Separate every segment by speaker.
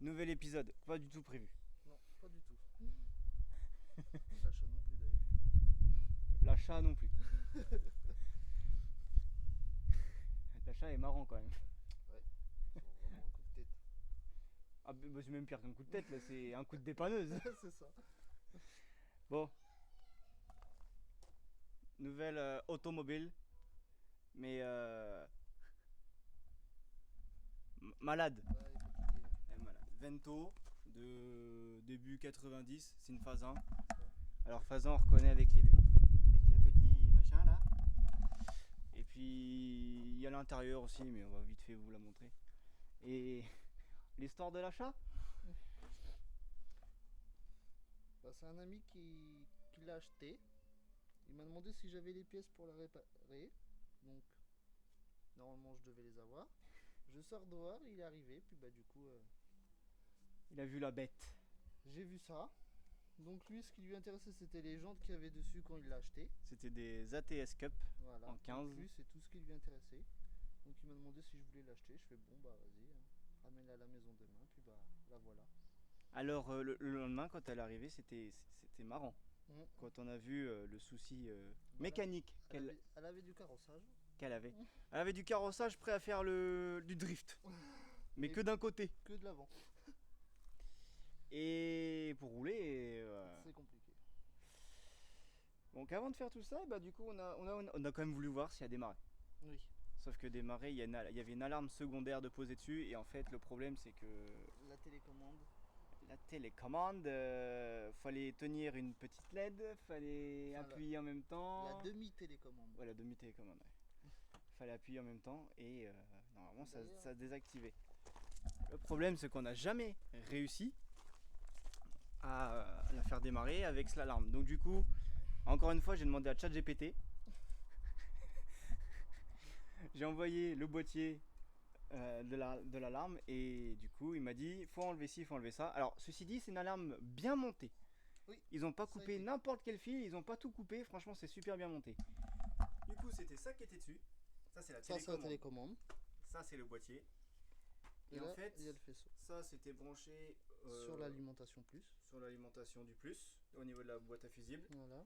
Speaker 1: Nouvel épisode, pas du tout prévu.
Speaker 2: Non, pas du tout. L'achat non plus d'ailleurs.
Speaker 1: L'achat non plus. L'achat est marrant quand même.
Speaker 2: Ouais, faut vraiment un coup de tête.
Speaker 1: Ah, bah, c'est même pire qu'un coup de tête là, c'est un coup de dépanneuse.
Speaker 2: C'est ça.
Speaker 1: Bon, nouvelle automobile, mais malade.
Speaker 2: Ouais, il est fatigué.
Speaker 1: Elle est malade. Vento de début 90, c'est une phase 1.
Speaker 2: C'est ça.
Speaker 1: Alors phase 1 on reconnaît avec les petits machins là. Et puis il y a l'intérieur aussi, mais on va vite fait vous la montrer. Et l'histoire de l'achat.
Speaker 2: Bah, c'est un ami qui l'a acheté. Il m'a demandé si j'avais les pièces pour la réparer. Donc, normalement, je devais les avoir. Je sors dehors, il est arrivé. Puis, bah, du coup,
Speaker 1: Il a vu la bête.
Speaker 2: j'ai vu ça. Donc, lui, ce qui lui intéressait, c'était les jantes qu'il y avait dessus quand il l'a acheté.
Speaker 1: C'était des ATS Cup
Speaker 2: Voilà.
Speaker 1: en 15.
Speaker 2: Donc, lui, c'est tout ce qui lui intéressait. Donc, il m'a demandé si je voulais l'acheter. Je fais bon, bah, vas-y, hein. Ramène-la à la maison demain. Puis, bah, la voilà.
Speaker 1: Alors le lendemain quand elle est arrivée c'était marrant.
Speaker 2: Mm.
Speaker 1: Quand on a vu le souci
Speaker 2: Bah,
Speaker 1: mécanique
Speaker 2: elle avait du carrossage.
Speaker 1: qu'elle avait. Elle avait du carrossage prêt à faire du drift. Mais
Speaker 2: Et
Speaker 1: que d'un côté.
Speaker 2: que de l'avant.
Speaker 1: Et pour rouler.
Speaker 2: C'est compliqué.
Speaker 1: Donc avant de faire tout ça, bah, du coup on a quand même voulu voir si elle démarrait.
Speaker 2: Oui.
Speaker 1: Sauf que démarrer, il y avait une alarme secondaire de poser dessus. Et en fait le problème c'est que
Speaker 2: La télécommande.
Speaker 1: la télécommande, fallait tenir une petite LED, fallait
Speaker 2: Enfin,
Speaker 1: appuyer en même temps.
Speaker 2: la demi-télécommande.
Speaker 1: Ouais, la demi-télécommande, ouais. Fallait appuyer en même temps et normalement ça
Speaker 2: D'ailleurs.
Speaker 1: se désactivait. Le problème c'est qu'on n'a jamais réussi à la faire démarrer avec l'alarme. Donc du coup, encore une fois, j'ai demandé à ChatGPT. J'ai envoyé le boîtier de l'alarme et du coup il m'a dit faut enlever ci, faut enlever ça. Alors ceci dit, c'est une alarme bien montée.
Speaker 2: Oui.
Speaker 1: Ils n'ont pas
Speaker 2: Ça a
Speaker 1: coupé
Speaker 2: été.
Speaker 1: n'importe quel fil, ils n'ont pas tout coupé, franchement c'est super bien monté. Du coup c'était ça qui était dessus. Ça c'est la
Speaker 2: Ça, c'est la
Speaker 1: télécommande.
Speaker 2: télécommande.
Speaker 1: Ça c'est le boîtier.
Speaker 2: Et,
Speaker 1: Et en
Speaker 2: là,
Speaker 1: fait,
Speaker 2: il y a le faisceau.
Speaker 1: ça c'était branché
Speaker 2: Sur l'alimentation plus.
Speaker 1: sur l'alimentation du plus, au niveau de la boîte à fusibles.
Speaker 2: Voilà.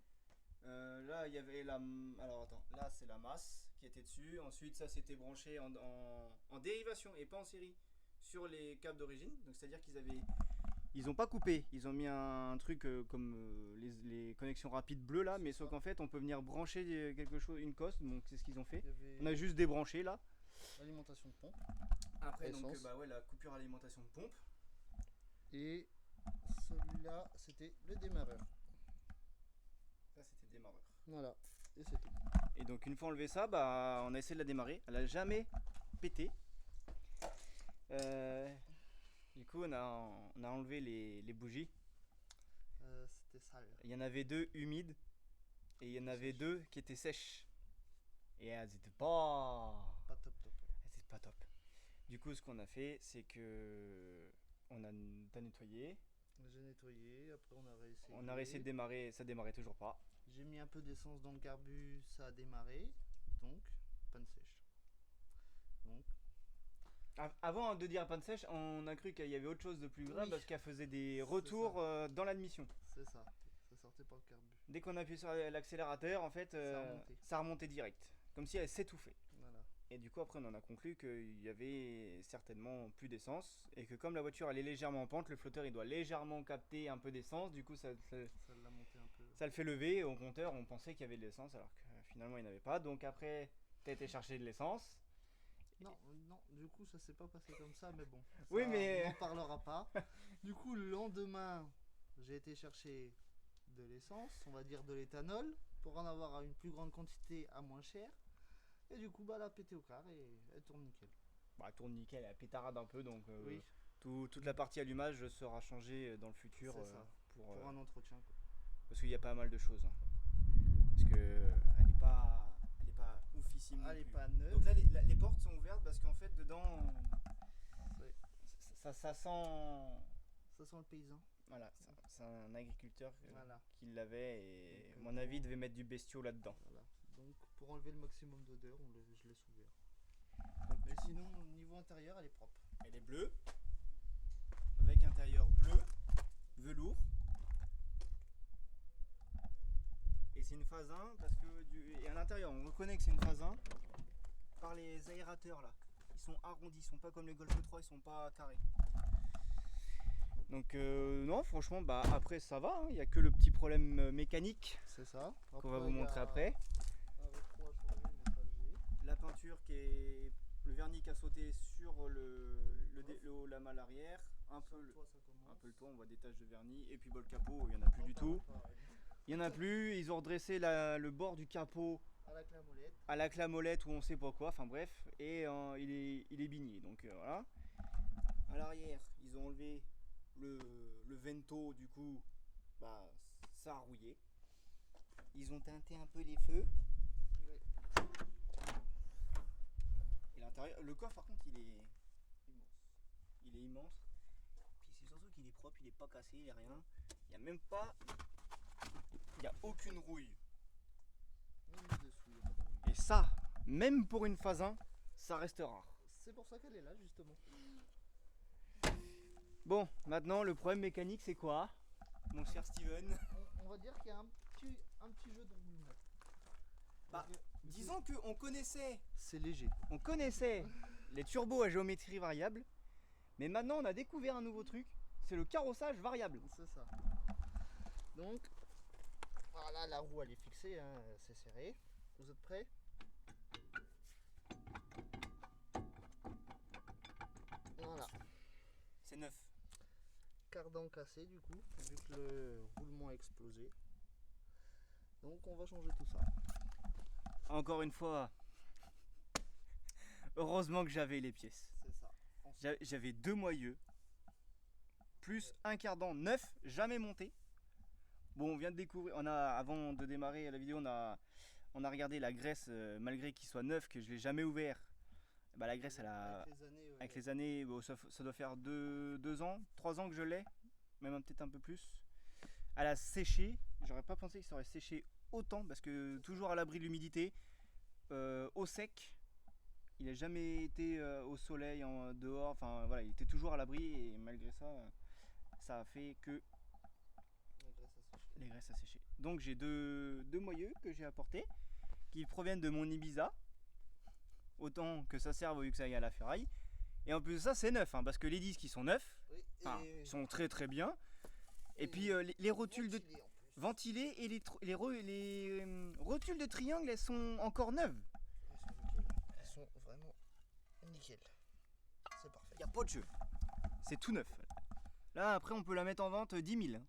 Speaker 1: Là il y avait la. Alors attends, là c'est la masse qui était dessus. Ensuite ça c'était branché en dérivation et pas en série sur les câbles d'origine. Donc c'est à dire qu'ils avaient. Ils ont pas coupé, ils ont mis un truc comme les connexions rapides bleues là, mais
Speaker 2: C'est
Speaker 1: sauf
Speaker 2: ça.
Speaker 1: qu'en fait on peut venir brancher quelque chose, une coste, donc c'est ce qu'ils ont fait.
Speaker 2: Il y avait
Speaker 1: On a juste débranché là.
Speaker 2: l'alimentation de pompe.
Speaker 1: Après donc
Speaker 2: Essence.
Speaker 1: bah ouais, la coupure alimentation de pompe.
Speaker 2: Et celui-là, c'était le démarreur.
Speaker 1: Ça c'était démarreur.
Speaker 2: Voilà. Et c'est tout.
Speaker 1: Et donc une fois enlevé ça, bah on a essayé de la démarrer. Elle a jamais pété. Euh, du coup on a enlevé les bougies.
Speaker 2: C'était sale.
Speaker 1: Il y en avait deux humides et il y en avait
Speaker 2: Sèches.
Speaker 1: deux qui étaient sèches. Et elles étaient pas.
Speaker 2: Pas top top.
Speaker 1: Elles étaient pas top. Du coup ce qu'on a fait c'est que on a nettoyé.
Speaker 2: J'ai nettoyé. Après, on a réessayé.
Speaker 1: On a réessayé de démarrer, ça démarrait toujours pas.
Speaker 2: J'ai mis un peu d'essence dans le carbu. Ça a démarré. Donc, panne sèche. Donc,
Speaker 1: Avant de dire panne sèche, on a cru qu'il y avait autre chose de plus grave
Speaker 2: Oui.
Speaker 1: parce qu'elle faisait des
Speaker 2: C'est
Speaker 1: retours dans l'admission.
Speaker 2: c'est ça. Ça sortait par le carbu.
Speaker 1: Dès qu'on appuyait sur l'accélérateur, en fait,
Speaker 2: Ça remontait.
Speaker 1: remontait direct. Comme si elle s'étouffait.
Speaker 2: Voilà.
Speaker 1: Et du coup, après, on en a conclu qu'il y avait certainement plus d'essence. Et que comme la voiture elle est légèrement en pente, le flotteur il doit légèrement capter un peu d'essence. Du coup,
Speaker 2: Ça l'a monté un peu.
Speaker 1: ça le fait lever. Au compteur, on pensait qu'il y avait de l'essence alors que finalement, il n'y en avait pas. Donc après, t'as été chercher de l'essence.
Speaker 2: Non, non, du coup, ça s'est pas passé comme ça, mais bon. Ça,
Speaker 1: Oui, mais-
Speaker 2: on n'en parlera pas. Du coup, le lendemain, j'ai été chercher de l'essence, on va dire de l'éthanol, pour en avoir à une plus grande quantité à moins cher. Et du coup, bah, elle a pété au quart et elle tourne nickel.
Speaker 1: Bah, elle tourne nickel, elle pétarade un peu. Donc
Speaker 2: Oui,
Speaker 1: toute la partie allumage sera changée dans le futur.
Speaker 2: c'est ça.
Speaker 1: Pour,
Speaker 2: Pour un entretien, quoi.
Speaker 1: parce qu'il y a pas mal de choses. Hein. Parce que elle est pas oufissime. non
Speaker 2: Elle est
Speaker 1: plus.
Speaker 2: pas neuve.
Speaker 1: Donc là, les portes sont ouvertes parce qu'en fait, dedans,
Speaker 2: Ouais.
Speaker 1: ça sent.
Speaker 2: Ça sent le paysan.
Speaker 1: Voilà, c'est un agriculteur
Speaker 2: Voilà.
Speaker 1: qui l'avait et,
Speaker 2: Donc,
Speaker 1: à mon avis, il devait mettre du bestiau là-dedans.
Speaker 2: Voilà. Donc, pour enlever le maximum d'odeur, je laisse ouvert. Mais sinon, au niveau intérieur, elle est propre.
Speaker 1: Elle est bleue, c'est une phase 1 parce que et à l'intérieur on reconnaît que c'est une phase 1 par les aérateurs là. Ils sont arrondis, ils sont pas comme les Golf 3, ils sont pas carrés. Donc non franchement bah après ça va, il n'y a que le petit problème mécanique
Speaker 2: C'est ça.
Speaker 1: qu'on va vous montrer après.
Speaker 2: Un rétro à changer, mais ça j'ai.
Speaker 1: La peinture qui est le vernis qui a sauté sur la malle arrière, un peu le toit, on voit des taches de vernis et puis le capot, il n'y en a plus du tout. Il n'y en a plus, ils ont redressé le bord du capot à la clamolette ou on sait pas quoi, enfin bref, et il est bigné, donc voilà. À l'arrière, ils ont enlevé le vento, du coup, bah, ça a rouillé. Ils ont teinté un peu les feux. Et l'intérieur, le coffre par contre, il est immense. Il est immense. Puis c'est surtout qu'il est propre, il est pas cassé, il n'y a rien. Il n'y a même pas. Il n'y a aucune rouille. Et ça, même pour une phase 1, ça reste rare.
Speaker 2: C'est pour ça qu'elle est là justement.
Speaker 1: Bon, maintenant le problème mécanique c'est quoi, mon cher Steven?
Speaker 2: On va dire qu'il y a un petit jeu de roulement.
Speaker 1: Bah, disons qu'on connaissait.
Speaker 2: C'est léger.
Speaker 1: On connaissait les turbos à géométrie variable, mais maintenant on a découvert un nouveau truc, c'est le carrossage variable.
Speaker 2: C'est ça. Donc, voilà, la roue elle est fixée, hein, c'est serré. Vous êtes prêts? Voilà.
Speaker 1: C'est neuf.
Speaker 2: Cardan cassé du coup, vu que le roulement a explosé. Donc on va changer tout ça.
Speaker 1: Encore une fois, heureusement que j'avais les pièces.
Speaker 2: C'est ça.
Speaker 1: J'avais 2 moyeux, plus un cardan neuf, jamais monté. Bon, on vient de découvrir, avant de démarrer la vidéo, on a regardé la graisse, malgré qu'il soit neuf, que je l'ai jamais ouvert. Bah, la graisse, avec les années, bon, ça doit faire 2 ans, 3 ans que je l'ai, même peut-être un peu plus. Elle a séché, j'aurais pas pensé que ça aurait séché autant, parce que toujours à l'abri de l'humidité, au sec, il n'a jamais été au soleil, dehors, enfin voilà, il était toujours à l'abri, et malgré ça, ça a fait que les graisses a séché. Donc j'ai deux moyeux que j'ai apportés, qui proviennent de mon Ibiza. Autant que ça serve vu que ça aille à la ferraille. Et en plus de ça c'est neuf, hein, parce que les disques ils sont neufs,
Speaker 2: oui,
Speaker 1: ils sont très très bien. Et puis les rotules ventilées et les rotules de triangle elles sont encore neuves.
Speaker 2: Elles sont vraiment nickel. C'est parfait.
Speaker 1: Il n'y a pas de jeu. C'est tout neuf. Là après on peut la mettre en vente 10 000.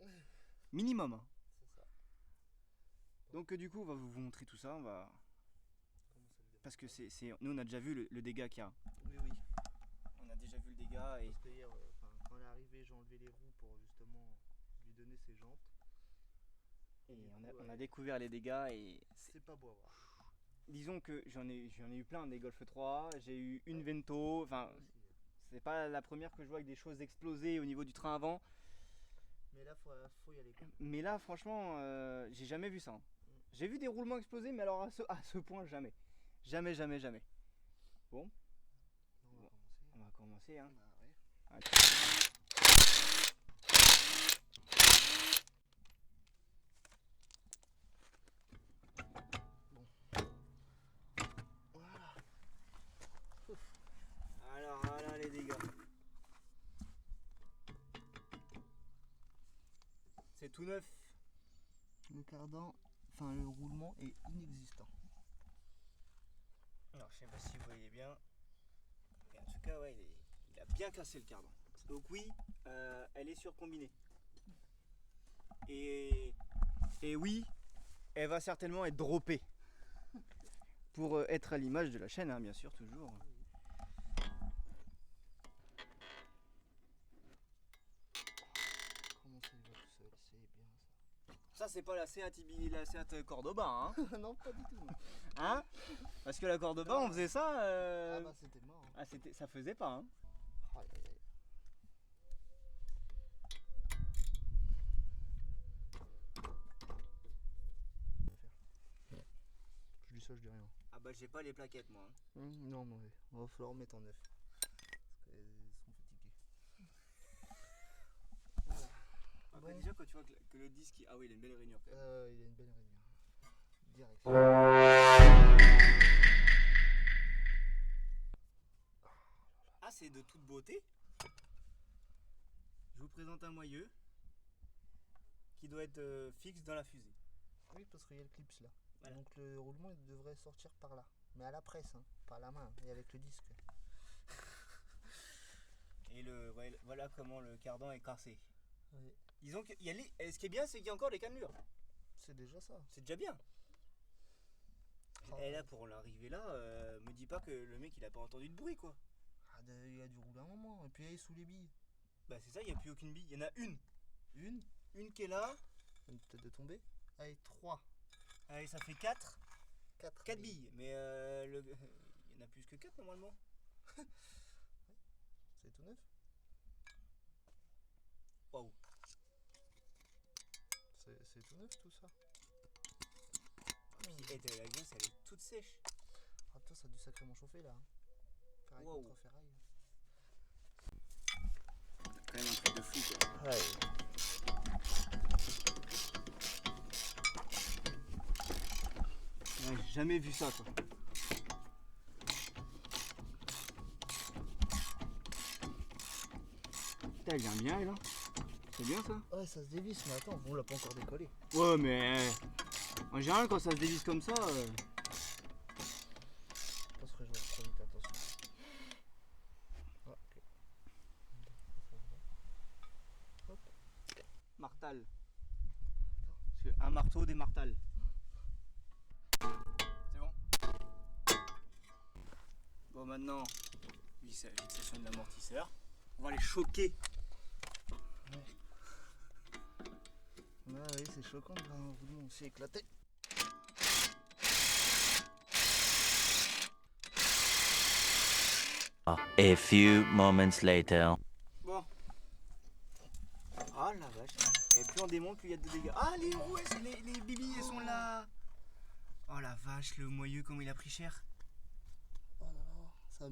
Speaker 1: Minimum. Hein.
Speaker 2: C'est ça.
Speaker 1: Donc du coup on va vous montrer tout ça. Parce que nous on a déjà vu le dégât qu'il y a.
Speaker 2: Oui.
Speaker 1: On a déjà vu le dégât et.
Speaker 2: Parce que hier, quand elle est arrivée, j'ai enlevé les roues pour justement lui donner ses jantes.
Speaker 1: Et on a découvert les dégâts et.
Speaker 2: C'est pas beau à voir.
Speaker 1: Disons que j'en ai eu plein des Golf 3, j'ai eu une Vento, enfin c'est pas la première que je vois avec des choses explosées au niveau du train avant.
Speaker 2: Mais là faut y aller.
Speaker 1: Mais là franchement j'ai jamais vu ça. Hein. J'ai vu des roulements exploser mais alors à ce point jamais. Jamais. Bon. On va commencer. Hein.
Speaker 2: Bah, ouais. Bon. Voilà.
Speaker 1: Alors voilà les dégâts. C'est tout neuf.
Speaker 2: Le cardan, enfin le roulement est inexistant.
Speaker 1: Alors je sais pas si vous voyez bien. Mais en tout cas ouais il a bien cassé le cardan. Donc oui, elle est surcombinée. Et oui, elle va certainement être droppée. Pour être à l'image de la chaîne, hein, bien sûr, toujours.
Speaker 2: Comment ça il va tout seul, c'est bien ça.
Speaker 1: Ça c'est pas la Seat Cordoba, hein.
Speaker 2: Non, pas du tout.
Speaker 1: Hein? Parce que la Cordoba, on faisait ça.
Speaker 2: Ah bah c'était mort. Hein.
Speaker 1: Ah, ça faisait pas, hein.
Speaker 2: Aïe, aïe, aïe. Je dis ça, je dis rien.
Speaker 1: Ah bah j'ai pas les plaquettes moi. Hein.
Speaker 2: Non, mais on va falloir mettre en neuf. Parce qu'elles sont fatiguées.
Speaker 1: Après, déjà quand tu vois que le disque, ah oui il a une belle rainure quand même.
Speaker 2: Il a une belle rainure. direct.
Speaker 1: Ah, c'est de toute beauté. Je vous présente un moyeu qui doit être fixe dans la fusée.
Speaker 2: Oui, parce qu'il y a le clips là.
Speaker 1: Voilà.
Speaker 2: Donc le roulement il devrait sortir par là. Mais à la presse, hein, pas à la main, et avec le disque.
Speaker 1: Et voilà comment le cardan est cassé.
Speaker 2: Oui.
Speaker 1: Disons que et ce qui est bien, c'est qu'il y a encore les cannelures.
Speaker 2: C'est déjà ça.
Speaker 1: C'est déjà bien.
Speaker 2: Ah,
Speaker 1: Et là, pour l'arrivée là, me dis pas que le mec il a pas entendu de bruit quoi.
Speaker 2: il a dû rouler un moment. Et puis elle est sous les billes.
Speaker 1: Bah c'est ça, il n'y a plus aucune bille. Il y en a une. Une qui est là.
Speaker 2: Elle vient peut-être de tomber. Allez, 3.
Speaker 1: Allez, ça fait 4.
Speaker 2: 4
Speaker 1: billes. Mais il y en a plus que 4 normalement.
Speaker 2: C'est tout neuf.
Speaker 1: Waouh.
Speaker 2: C'est tout neuf tout ça.
Speaker 1: Et la graisse elle est toute sèche.
Speaker 2: Ah putain, ça a dû sacrément chauffer là. Ferraille
Speaker 1: Wow.
Speaker 2: contre ferraille.
Speaker 1: Quand même un truc de fou quoi.
Speaker 2: Ouais.
Speaker 1: Ouais, j'ai jamais vu ça quoi. Putain, elle vient bien elle hein. C'est bien ça.
Speaker 2: Ouais, ça se dévisse, mais attends, on l'a pas encore décollé.
Speaker 1: Ouais mais en général quand ça se dévisse comme ça.
Speaker 2: Je pense que je vais trop vite, attention. Ah, ok. Hop.
Speaker 1: Martal. Un marteau, des martales. C'est bon. Bon maintenant, fixation de l'amortisseur. On va les choquer.
Speaker 2: Ouais, oui, c'est choquant de voir un roulement aussi éclaté.
Speaker 3: A few moments later.
Speaker 1: Bon. Ah la vache. Et plus on démonte, plus il y a de dégâts. Ah les roues, les bibis, elles sont là. Oh la vache, le moyeu, comment il a pris cher.
Speaker 2: Oh là là, c'est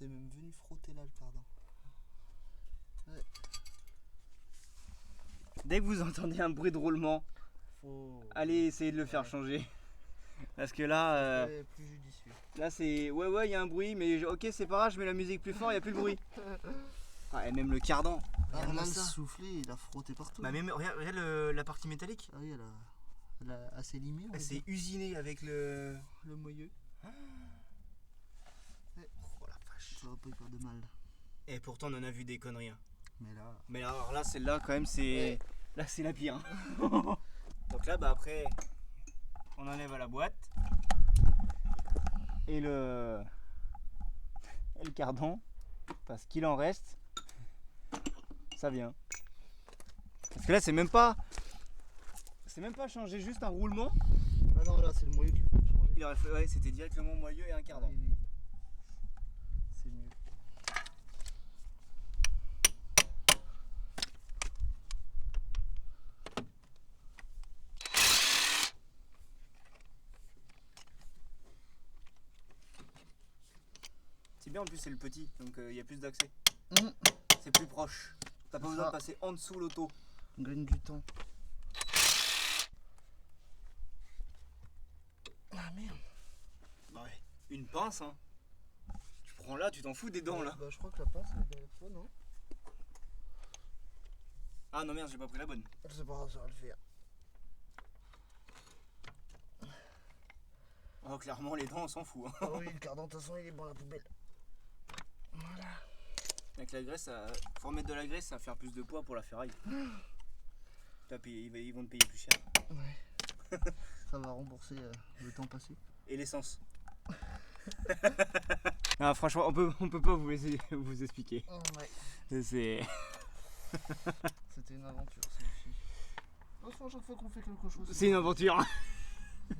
Speaker 2: même venu frotter là le cardan. Ouais.
Speaker 1: Dès que vous entendez un bruit de roulement, allez essayer de le faire changer. Parce que là,
Speaker 2: C'est plus judicieux.
Speaker 1: là c'est... Ouais, il y a un bruit, mais ok, c'est pas grave, je mets la musique plus fort, il n'y a plus de bruit. Ah, et même le cardan.
Speaker 2: Ah,
Speaker 1: Regarde
Speaker 2: là, le
Speaker 1: ça.
Speaker 2: soufflé, il a frotté partout.
Speaker 1: Bah même, regarde la partie métallique.
Speaker 2: Ah oui, elle a assez limé.
Speaker 1: Elle s'est usinée avec le
Speaker 2: moyeu.
Speaker 1: Oh la vache.
Speaker 2: Ça va pas y faire de mal.
Speaker 1: Et pourtant on en a vu des conneries. Hein.
Speaker 2: Mais
Speaker 1: alors là, celle-là quand même c'est... Là c'est la pire. Hein. Donc là, bah après, on enlève à la boîte. Et le cardan, parce qu'il en reste, ça vient. Parce que là c'est même pas changer juste un roulement.
Speaker 2: Ah non, là c'est le moyeu qui peut changer.
Speaker 1: Il aurait fait, ouais, c'était directement moyeu et un cardan.
Speaker 2: Ah, oui. C'est mieux.
Speaker 1: C'est bien en plus c'est le petit, donc il y a plus d'accès.
Speaker 2: Mmh.
Speaker 1: C'est plus proche. T'as pas
Speaker 2: C'est
Speaker 1: besoin
Speaker 2: ça.
Speaker 1: de passer en dessous l'auto.
Speaker 2: On gagne du temps. Ah merde.
Speaker 1: Bah ouais. Une pince hein. Tu prends là, tu t'en fous des dents là.
Speaker 2: Bah je crois que la pince est la dernière fois, non?
Speaker 1: Ah non merde, j'ai pas pris la bonne.
Speaker 2: C'est pas grave, ça va le faire.
Speaker 1: Oh clairement les dents on s'en fout. Hein.
Speaker 2: Ah oui, le cardan de toute façon il est bon à la poubelle. Voilà.
Speaker 1: Avec la graisse, faut remettre de la graisse, ça va faire plus de poids pour la ferraille. Ils vont te payer plus cher.
Speaker 2: Ouais. Ça va rembourser le temps passé.
Speaker 1: Et l'essence. Ah, franchement, on peut pas vous expliquer.
Speaker 2: Ouais.
Speaker 1: C'est...
Speaker 2: C'était une aventure celle-ci. De toute façon, à chaque fois qu'on fait quelque chose,
Speaker 1: C'est une aventure.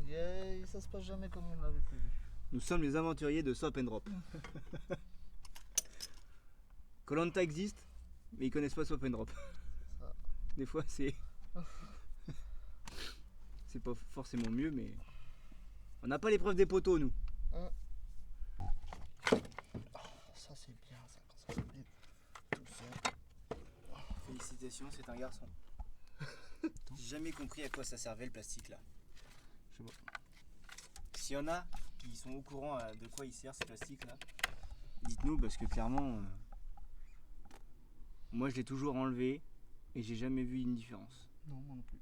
Speaker 2: Yeah, ça se passe jamais comme on l'avait prévu.
Speaker 1: Nous sommes les aventuriers de Swap and Drop. Koh-Lanta existe, mais ils connaissent pas Swap and Drop.
Speaker 2: Ça.
Speaker 1: Des fois, c'est... c'est pas forcément mieux, mais... On n'a pas l'épreuve des poteaux, nous.
Speaker 2: Ça c'est bien, ça, quand ça se met tout seul.
Speaker 1: Félicitations, c'est un garçon. J'ai jamais compris à quoi ça servait le plastique là.
Speaker 2: Je sais pas.
Speaker 1: s'il y en a qui sont au courant de quoi il sert ce plastique là, dites-nous parce que clairement, moi je l'ai toujours enlevé et j'ai jamais vu une différence.
Speaker 2: Non, moi non plus.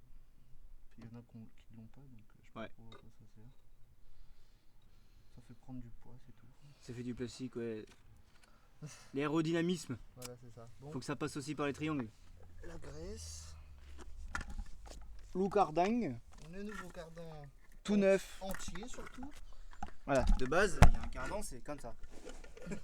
Speaker 2: Puis il y en a qui l'ont pas, donc je sais pas
Speaker 1: Ouais.
Speaker 2: trop à quoi ça sert. Ça fait prendre du poids, c'est tout.
Speaker 1: Ça fait du plastique, ouais. L'aérodynamisme,
Speaker 2: Voilà, c'est ça. Bon,
Speaker 1: faut que ça passe aussi par les triangles.
Speaker 2: la graisse.
Speaker 1: Loucardang,
Speaker 2: Le nouveau cardan
Speaker 1: tout neuf.
Speaker 2: entier surtout.
Speaker 1: Voilà, de base, il y a un cardan, c'est comme ça.
Speaker 2: Il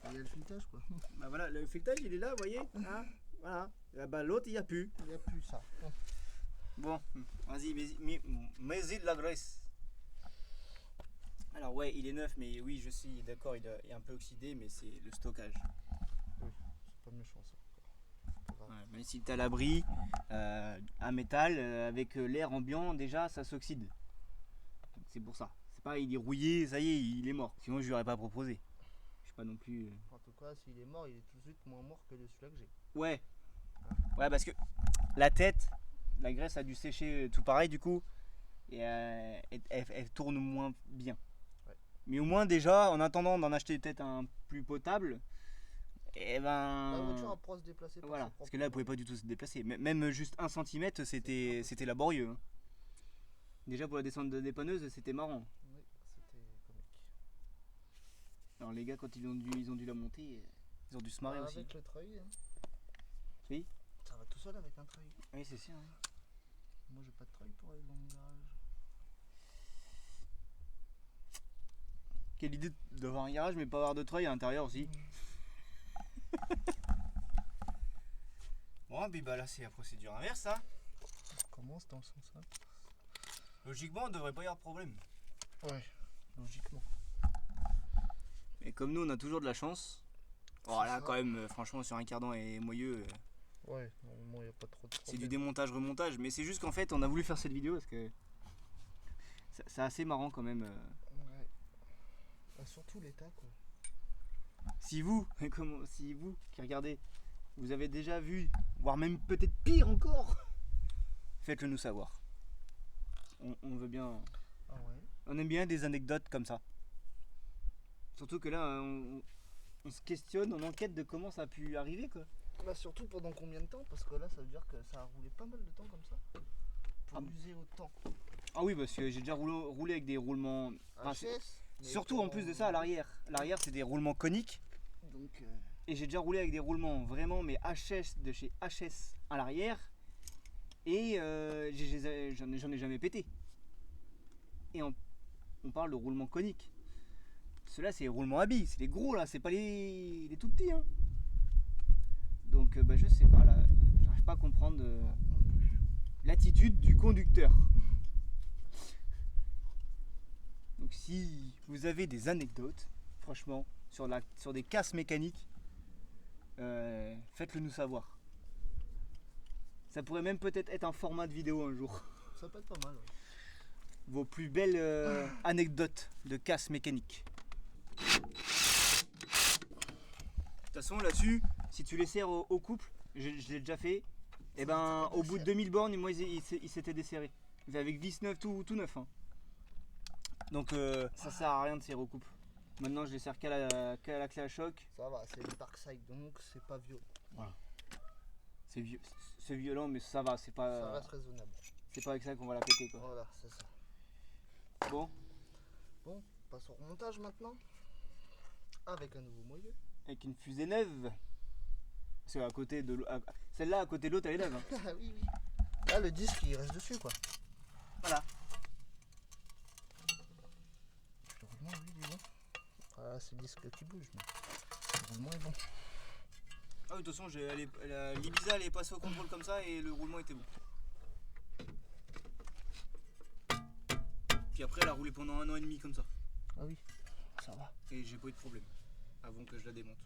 Speaker 2: y a le filetage quoi.
Speaker 1: Bah voilà, le filetage il est là, vous voyez, hein, voilà. Là, bah, l'autre il n'y a plus.
Speaker 2: Il n'y a plus ça.
Speaker 1: Bon, vas-y, mets-y de la graisse. Alors ouais, il est neuf, mais oui, je suis d'accord, il est un peu oxydé, mais c'est le stockage.
Speaker 2: Oui, c'est pas méchant ça. C'est pas grave.
Speaker 1: Ouais, même si tu as l'abri, un métal, avec l'air ambiant, déjà ça s'oxyde. Donc, c'est pour ça. C'est pas il est rouillé, ça y est, il est mort. Sinon je lui aurais pas proposé. Je suis pas non plus...
Speaker 2: En tout cas, s'il est mort, il est tout de suite moins mort que celui-là que j'ai.
Speaker 1: Ouais. Ouais, parce que la tête, la graisse a dû sécher tout pareil du coup. Et elle tourne moins bien.
Speaker 2: Ouais.
Speaker 1: Mais au moins déjà, en attendant d'en acheter peut-être un plus potable, et ben...
Speaker 2: La voiture elle pourra se déplacer par
Speaker 1: Voilà,
Speaker 2: ses
Speaker 1: parce
Speaker 2: propres
Speaker 1: que là, elle pouvait
Speaker 2: moyens.
Speaker 1: pas du tout se déplacer. Même juste 1 cm, c'était laborieux. Hein. Déjà pour la descente de dépanneuse, c'était marrant.
Speaker 2: Oui, c'était comique.
Speaker 1: Alors les gars, quand ils ont dû la monter, ils ont dû se marrer aussi.
Speaker 2: Avec le treuil, hein.
Speaker 1: Oui.
Speaker 2: Ça va tout seul avec un treuil.
Speaker 1: Oui, c'est sûr. Hein.
Speaker 2: Moi j'ai pas de treuil pour aller dans mon garage.
Speaker 1: Quelle idée d'avoir un garage, mais pas avoir de treuil à l'intérieur aussi. Bon, puis bah là, c'est la procédure inverse, hein.
Speaker 2: On commence dans le sens là.
Speaker 1: Logiquement, on devrait pas y avoir de problème.
Speaker 2: Ouais, logiquement.
Speaker 1: Mais comme nous, on a toujours de la chance. Oh
Speaker 2: C'est
Speaker 1: là,
Speaker 2: ça.
Speaker 1: quand même, franchement, sur un cardan et moyeu,
Speaker 2: Ouais, normalement il n'y a pas trop de
Speaker 1: c'est
Speaker 2: problème.
Speaker 1: du démontage-remontage. Mais c'est juste qu'en fait, on a voulu faire cette vidéo parce que c'est assez marrant quand même.
Speaker 2: Ouais. Bah, surtout l'état quoi.
Speaker 1: Si vous, si vous qui regardez, vous avez déjà vu, voire même peut-être pire encore, faites-le nous savoir. On veut bien,
Speaker 2: Ah ouais.
Speaker 1: on aime bien des anecdotes comme ça. Surtout que là, on se questionne, on enquête de comment ça a pu arriver quoi.
Speaker 2: Bah surtout pendant combien de temps? Parce que là ça veut dire que ça a roulé pas mal de temps comme ça. Pour
Speaker 1: Ah.
Speaker 2: user autant.
Speaker 1: Ah oui, parce que j'ai déjà roulé avec des roulements. Enfin,
Speaker 2: HS. mais
Speaker 1: surtout
Speaker 2: pour-
Speaker 1: en plus de ça à l'arrière. L'arrière c'est des roulements coniques.
Speaker 2: Donc
Speaker 1: Et j'ai déjà roulé avec des roulements vraiment mais HS de chez HS à l'arrière. Et j'en ai jamais pété. Et on parle de roulement conique. Ceux-là c'est les roulements à billes, c'est les gros là, c'est pas les tout petits. Hein. Donc bah, je sais pas là, j'arrive pas à comprendre
Speaker 2: non plus.
Speaker 1: l'attitude du conducteur. Donc si vous avez des anecdotes, franchement, sur des casses mécaniques, faites-le nous savoir. Ça pourrait même peut-être être un format de vidéo un jour.
Speaker 2: Ça peut être pas mal. Ouais.
Speaker 1: Vos plus belles anecdotes de casse mécanique. De toute façon là-dessus, si tu les sers au couple, je l'ai déjà fait, et ben au bout de 2000 bornes, moi ils s'étaient desserrés. Avec vis neuf, tout neuf. Hein. Donc ça sert à rien de serrer au couple. Maintenant je les sers qu'à la clé à choc.
Speaker 2: Ça va, c'est le Parkside donc c'est pas violent.
Speaker 1: C'est violent mais ça va,
Speaker 2: Ça
Speaker 1: c'est pas
Speaker 2: reste raisonnable.
Speaker 1: avec ça qu'on va la péter quoi.
Speaker 2: Voilà, c'est ça.
Speaker 1: Bon,
Speaker 2: Bon, passe au remontage maintenant. Avec un nouveau moyeu.
Speaker 1: avec une fusée neuve. Parce que à côté de celle-là à côté de l'autre elle est neuve. Hein.
Speaker 2: Ah oui, oui. Là, le disque il reste dessus quoi.
Speaker 1: Voilà.
Speaker 2: Le roulement, oui, il est bon. Ah, c'est le disque qui bouge, mais le roulement est bon.
Speaker 1: Ah oui, de toute façon, l'Ibiza elle est passée au contrôle comme ça et le roulement était bon. Puis après, elle a roulé pendant 1 an et demi comme ça.
Speaker 2: Ah oui, ça va.
Speaker 1: Et j'ai pas eu de problème avant que je la démonte.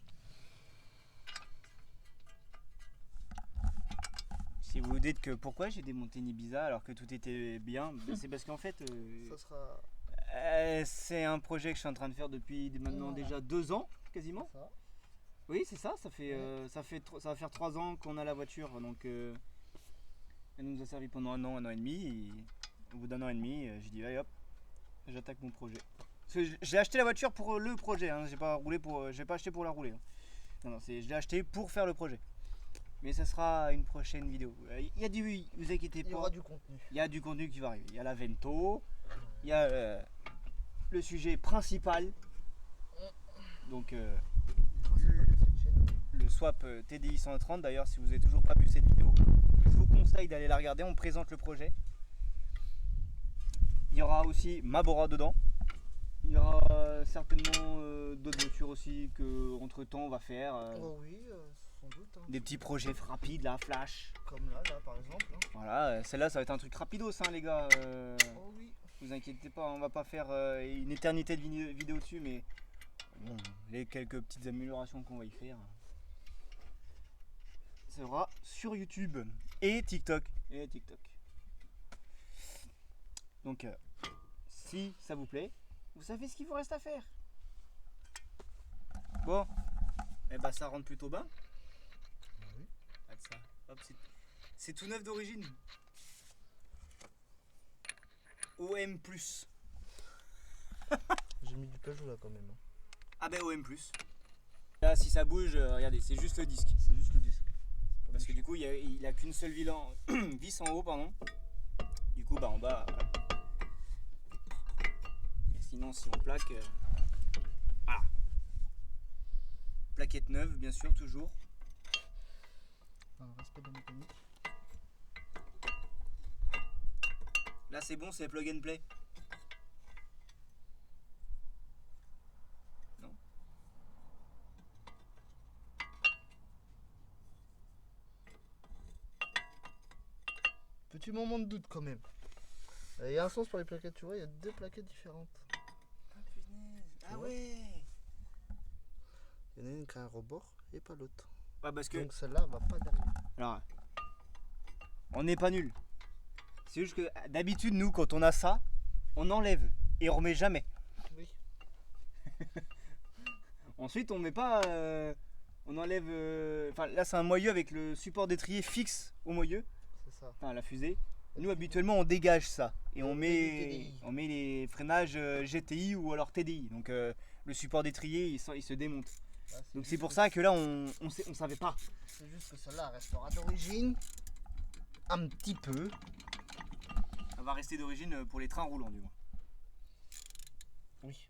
Speaker 1: Si vous vous dites que pourquoi j'ai démonté une Ibiza alors que tout était bien, ben c'est parce qu'en fait,
Speaker 2: Ça sera
Speaker 1: c'est un projet que je suis en train de faire depuis maintenant
Speaker 2: Voilà.
Speaker 1: déjà 2 ans quasiment.
Speaker 2: ça.
Speaker 1: Oui, c'est ça. Ça va faire 3 ans qu'on a la voiture, donc elle nous a servi pendant 1 an et demi. Et au bout d'1 an et demi, j'ai dit allez hop, j'attaque mon projet. Parce que j'ai acheté la voiture pour le projet, hein. J'ai pas acheté pour la rouler. Hein. Non, je l'ai acheté pour faire le projet. Mais ça sera une prochaine vidéo. Il y a du, vous inquiétez pas.
Speaker 2: Il y aura du contenu.
Speaker 1: Il y a du contenu qui va arriver. Il y a la Vento, il y a le sujet principal. Donc le swap TDI 130. D'ailleurs, si vous n'avez toujours pas vu cette vidéo, je vous conseille d'aller la regarder. On présente le projet. Il y aura aussi ma Bora dedans. Il y aura certainement d'autres voitures aussi que entre temps on va faire.
Speaker 2: Oh oui, sans doute. Hein.
Speaker 1: Des petits projets rapides, là, flash.
Speaker 2: Comme là par exemple. Hein.
Speaker 1: Voilà, celle-là ça va être un truc rapidos, hein, les gars.
Speaker 2: Oh oui.
Speaker 1: Vous inquiétez pas, on va pas faire une éternité de vidéo dessus, mais bon, les quelques petites améliorations qu'on va y faire, ça sera sur YouTube et TikTok. Donc, si ça vous plaît, vous savez ce qu'il vous reste à faire. Bon, et bah ça rentre plutôt bien.
Speaker 2: Oui.
Speaker 1: Regarde ça. Hop, c'est tout neuf d'origine. OM+.
Speaker 2: J'ai mis du Peugeot là quand même. Hein.
Speaker 1: Ah ben OM+. Là si ça bouge, regardez, c'est juste le disque.
Speaker 2: C'est juste le disque.
Speaker 1: Parce que du coup il a qu'une seule vis en haut, pardon. Du coup bah en bas. Voilà. Et sinon si on plaque. Voilà. Plaquette neuve bien sûr toujours.
Speaker 2: Un respect de la mécanique.
Speaker 1: Là c'est bon, c'est plug and play. Non.
Speaker 2: Petit moment de doute quand même. Il y a un sens pour les plaquettes, tu vois, il y a deux plaquettes différentes.
Speaker 1: Ah punaise. Ah ouais.
Speaker 2: Il y en a une qui a un rebord et pas l'autre.
Speaker 1: Ouais parce que.
Speaker 2: Donc celle-là va pas derrière.
Speaker 1: Alors, on n'est pas nul. C'est juste que d'habitude, nous, quand on a ça, on enlève et on remet jamais.
Speaker 2: Oui.
Speaker 1: Ensuite, on met pas. On enlève. Enfin, là, c'est un moyeu avec le support d'étrier fixe au moyeu,
Speaker 2: C'est ça.
Speaker 1: enfin la fusée. Nous, habituellement, on dégage ça et on
Speaker 2: On met
Speaker 1: met,
Speaker 2: du
Speaker 1: on met les freinages GTI ou alors TDI. Donc, le support d'étrier, il se démonte.
Speaker 2: Là,
Speaker 1: Donc, c'est
Speaker 2: juste
Speaker 1: pour
Speaker 2: que-
Speaker 1: ça que là, on savait pas.
Speaker 2: C'est juste que celle-là restera d'origine. Un petit peu.
Speaker 1: Ça va rester d'origine pour les trains roulants, du moins.
Speaker 2: Oui.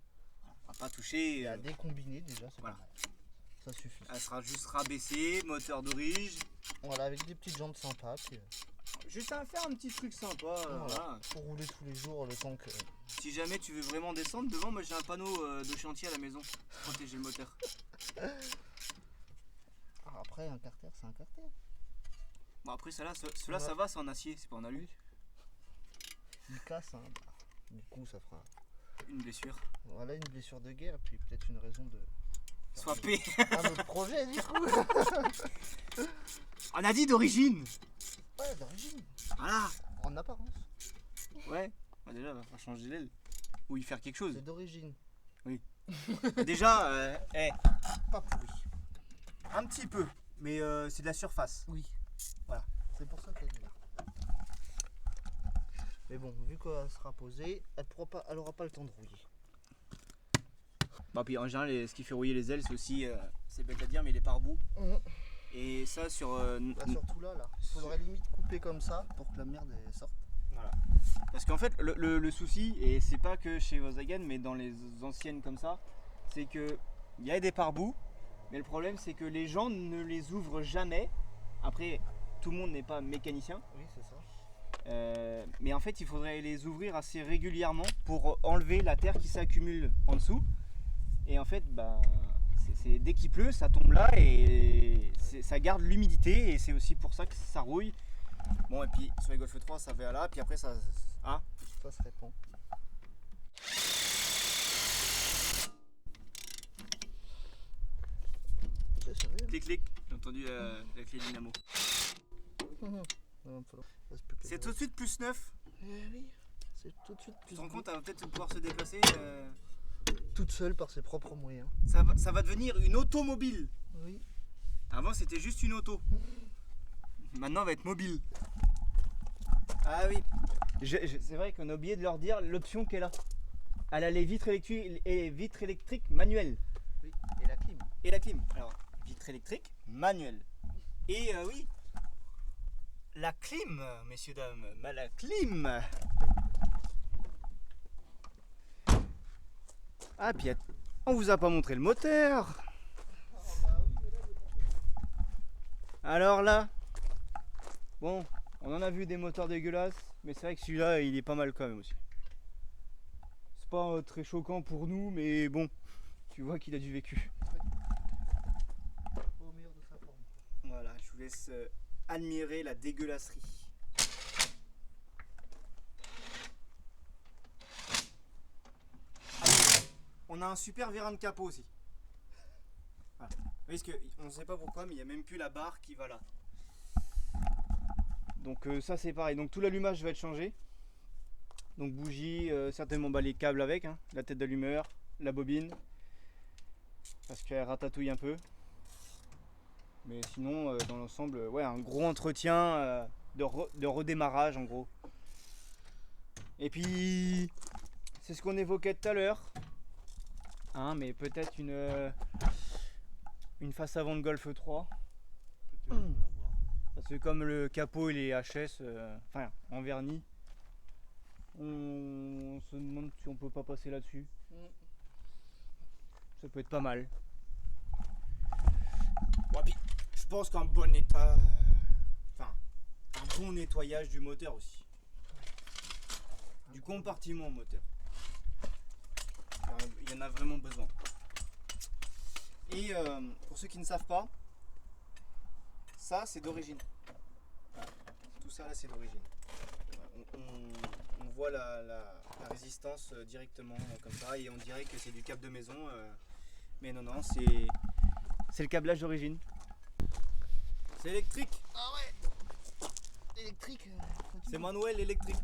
Speaker 1: On va pas toucher.
Speaker 2: Il y a des combinés déjà, c'est
Speaker 1: Voilà.
Speaker 2: pas mal. Ça suffit.
Speaker 1: Elle sera juste rabaissée, moteur d'origine.
Speaker 2: Voilà, avec des petites jantes sympas. Puis,
Speaker 1: Juste à faire un petit truc sympa. Voilà.
Speaker 2: pour rouler tous les jours le temps que.
Speaker 1: Si jamais tu veux vraiment descendre, devant moi j'ai un panneau de chantier à la maison pour protéger le moteur.
Speaker 2: Ah, après, un carter, c'est un carter.
Speaker 1: Bon après ceux-là
Speaker 2: Ouais.
Speaker 1: ça va, c'est en acier, c'est pas en alu.
Speaker 2: Il casse, hein. Bah, du coup, ça fera.
Speaker 1: Une blessure.
Speaker 2: Voilà une blessure de guerre, puis peut-être une raison de.
Speaker 1: Swapé.
Speaker 2: Un autre projet, du coup.
Speaker 1: On a dit d'origine.
Speaker 2: Ouais, d'origine.
Speaker 1: Voilà.
Speaker 2: En apparence.
Speaker 1: Ouais. Bah, déjà va falloir changer l'aile. Ou y faire quelque chose.
Speaker 2: C'est d'origine.
Speaker 1: Déjà,
Speaker 2: Pas pourri.
Speaker 1: un petit peu. Mais c'est de la surface.
Speaker 2: Oui.
Speaker 1: Voilà.
Speaker 2: C'est pour ça qu'elle est là. Mais bon, vu qu'elle sera posée, elle aura pas le temps de rouiller.
Speaker 1: Bah puis en général ce qui fait rouiller les ailes c'est aussi, c'est bête à dire mais les pare-boues. Et ça sur...
Speaker 2: Bah, surtout là, il faudrait limite couper comme ça pour que la merde elle sorte.
Speaker 1: Voilà. Parce qu'en fait, le souci, et c'est pas que chez Volkswagen, mais dans les anciennes comme ça, c'est que il y a des pare-boues, mais le problème c'est que les gens ne les ouvrent jamais. Après, tout le monde n'est pas mécanicien,
Speaker 2: Oui, c'est ça.
Speaker 1: mais en fait, il faudrait les ouvrir assez régulièrement pour enlever la terre qui s'accumule en dessous. Et en fait, bah, dès qu'il pleut, ça tombe là et ça garde l'humidité et c'est aussi pour ça que ça rouille. Bon, et puis sur les Golf 3, ça va là, puis après ça. Ah,
Speaker 2: Ça se répand. C'est sérieux.
Speaker 1: clic, j'ai entendu la clé dynamo. C'est tout de suite plus neuf.
Speaker 2: Oui, c'est tout de suite
Speaker 1: Tu
Speaker 2: plus.
Speaker 1: te rends compte, elle va peut-être pouvoir se déplacer.
Speaker 2: Toute seule par ses propres moyens.
Speaker 1: Ça va devenir une automobile.
Speaker 2: Oui.
Speaker 1: Avant, c'était juste une auto. Maintenant, elle va être mobile. Ah oui. C'est vrai qu'on a oublié de leur dire l'option qu'elle a. Elle a les vitres électriques manuelles.
Speaker 2: Oui, et la clim.
Speaker 1: Et la clim. Alors, vitre électrique manuelle. Et oui, la clim, messieurs, dames. La clim. Ah, puis on vous a pas montré le moteur. Alors là, bon, on en a vu des moteurs dégueulasses, mais c'est vrai que celui-là, il est pas mal quand même aussi. C'est pas très choquant pour nous, mais bon, tu vois qu'il a du vécu.
Speaker 2: Au meilleur de sa forme.
Speaker 1: Voilà, je vous laisse admirer la dégueulasserie. On a un super vérin de capot aussi. Voilà. Parce que on ne sait pas pourquoi, mais il n'y a même plus la barre qui va là. Donc ça c'est pareil. Donc tout l'allumage va être changé. Donc bougie, certainement les câbles avec, hein, la tête d'allumeur, la bobine, parce qu'elle ratatouille un peu. Mais sinon, dans l'ensemble, ouais, un gros entretien de redémarrage en gros. Et puis, c'est ce qu'on évoquait tout à l'heure. Hein, mais peut-être une face avant de Golf 3. Parce que comme le capot il est HS, enfin en vernis, on se demande si on peut pas passer là-dessus. Ça peut être pas mal. Bon, puis, je pense qu'un bon état, enfin un bon nettoyage du moteur aussi, du compartiment moteur. Il y en a vraiment besoin. Et pour ceux qui ne savent pas, ça c'est d'origine. Voilà. Tout ça là c'est d'origine. On voit la résistance directement comme ça et on dirait que c'est du câble de maison. Mais non, non, c'est le câblage d'origine. C'est électrique.
Speaker 2: Ah ouais. Électrique.
Speaker 1: C'est manuel électrique.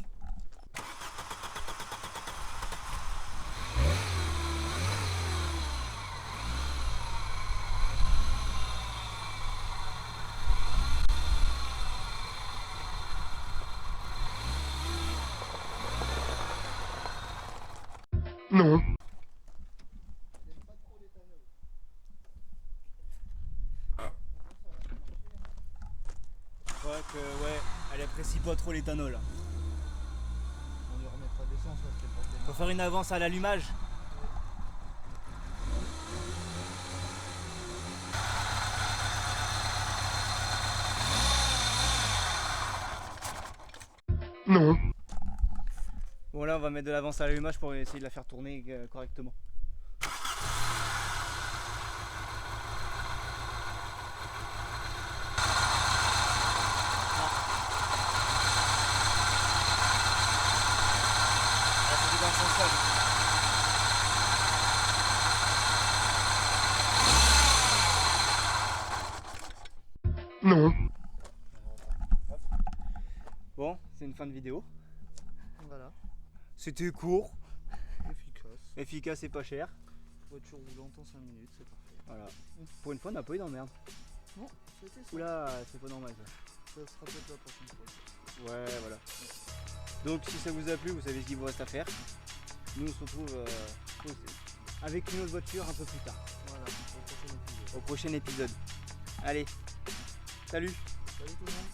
Speaker 4: Non.
Speaker 1: Je crois que ouais, elle apprécie pas trop l'éthanol.
Speaker 2: On lui remettra d'essence, ça c'était pour le
Speaker 1: Faut
Speaker 2: démarrage.
Speaker 1: faire une avance à l'allumage.
Speaker 4: Non.
Speaker 1: Bon là on va mettre de l'avance à l'allumage pour essayer de la faire tourner correctement. Ah, c'était dans le sens là.
Speaker 4: Non.
Speaker 1: Bon, c'est une fin de vidéo.
Speaker 2: Voilà.
Speaker 1: C'était court,
Speaker 2: Efficace.
Speaker 1: efficace et pas cher.
Speaker 2: Voiture roulante en 5 minutes, c'est parfait.
Speaker 1: Voilà. Pour une fois on n'a pas eu d'emmerde.
Speaker 2: Non, c'était ça.
Speaker 1: Oula, c'est pas normal ça.
Speaker 2: Ça sera peut-être la prochaine fois.
Speaker 1: Ouais, voilà. Donc si ça vous a plu, vous savez ce qu'il vous reste à faire. Nous on se retrouve avec une autre voiture un peu plus tard,
Speaker 2: Voilà, au prochain épisode.
Speaker 1: au prochain épisode. Allez, salut!
Speaker 2: Salut tout le monde.